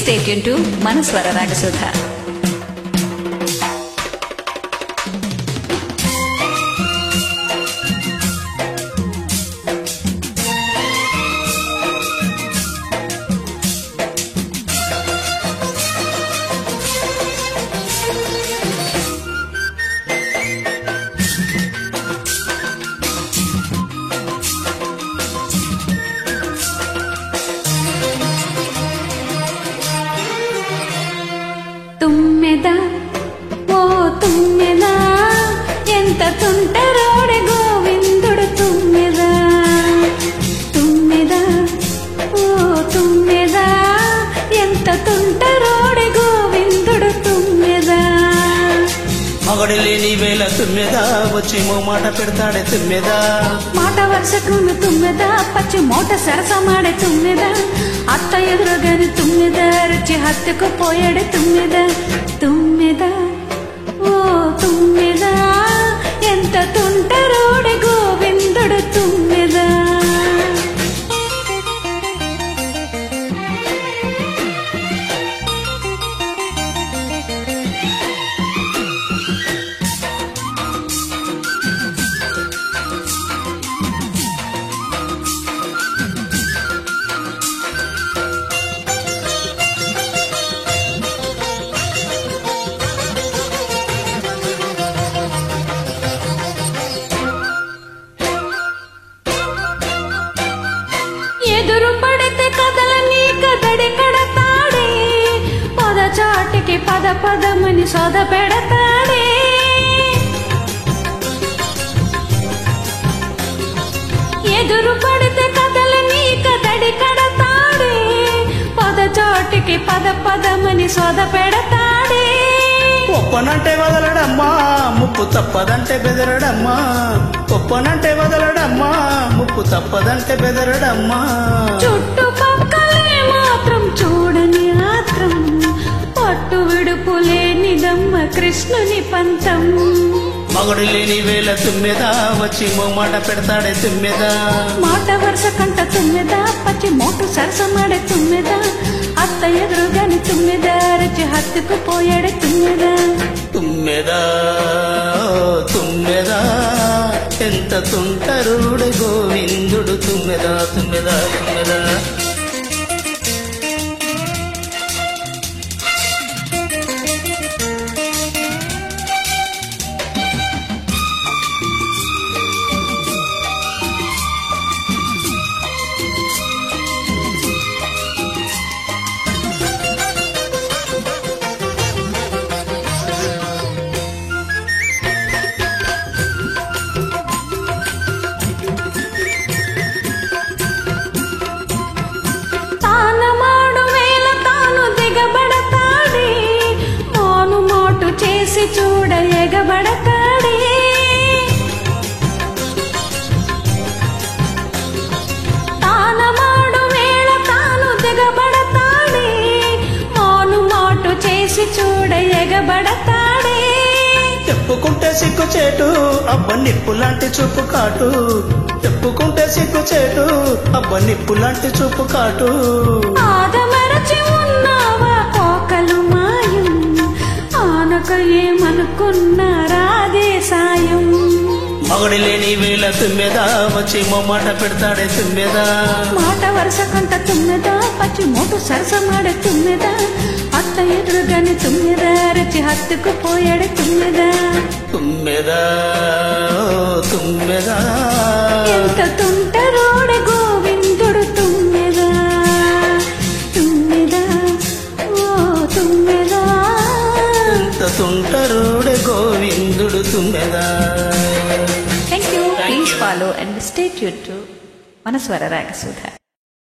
stay tuned to Manaswara Ragasudha. తుమ్మెద ఓ తుమ్మెద ఎంత తుంటరోడే గోవిందుడు తుమ్మెద తుమ్మెద ఓ తుమ్మెద ఎంత తుంటరోడే గోవిందుడు తుమ్మెద మగడి లేని వేళ తుమ్మెద వచ్చి మాట పెడతాడే తుమ్మెద మాట వరుసకును తుమ్మెద పచ్చి మూట సరసమాడే తుమ్మెద అత్త ఎదురుగాని తుమ్మెద రుచి హత్తుకు పోయాడు తుమ్మెద తుమ్మెద ఓ తుమ్మెద ఎంత తుంటరోడే గోవిందుడు తుమ్మెద ఎదురు పడితే కదలని కదడి కడతాడే పదచాటికి పద పదమని సోద పెడతాడే ఎదురు పడితే కదలని కదడి కడతాడే పదచాటికి పద పదమని సోద పెడతాడే ఒప్పనంటే వదలడమ్మా ముప్పు తప్పదంటే బెదరడమ్మా ఒప్పనంటే వదలడమ్మా ముప్పు తప్పదంటే బెదరడమ్మా చుట్టుపక్కలే మాత్రం చూడని ఆత్రం పట్టు విడుపు లేనిదమ్మ కృష్ణుని పంతం మగడు లేని వేళ తుమ్మెద వచ్చి మాట పెడతాడే తుమ్మెద మాట వరుస కంట తుమ్మెద పచ్చి మోటు సరసమాడే తుమ్మెద అత్త ఎదురుగాని తుమ్మెద రుచి హత్తుకు పోయాడే తుమ్మెద తుమ్మెద తుమ్మెద ఎంత తుంటరుడు గోవిందుడు తుమ్మెద తుమ్మెద తుమ్మెద చూడ ఎగబడతాడే తానమాడు వేళ తాను దిగబడతాడే మాను మాటు చేసి చూడ ఎగబడతాడే చెప్పుకుంటే సిగ్గుచేటు అబ్బ నిప్పు లాంటి చూపు కాటు చెప్పుకుంటే సిగ్గుచేటు అబ్బ నిప్పు లాంటి చూపు కాటు ఆదమరచి ఉన్నావా కోకలు మాయం ఆనక ఏమనుకున్నారాదే సాయం మగడి లేని వేళ తుమ్మెద వచ్చి మాట పెడతాడే తుమ్మెద మాట వరుస కంట తుమ్మెద పచ్చి మోటు సరసమాడే తుమ్మెద అత్త ఎదురుగాని తుమ్మెద రుచి హత్తుకు పోయాడే తుమ్మెద తుమ్మెద తుమ్మెద ఎంత తుంటరోడే గోవిందుడు తుమ్మెద తుమ్మెద ఓ తుమ్మెద ఎంత తుంటరుడు గోవిందుడు తుమ్మెద. Thank you. Please follow and stay tuned to Manaswara Ragasudha.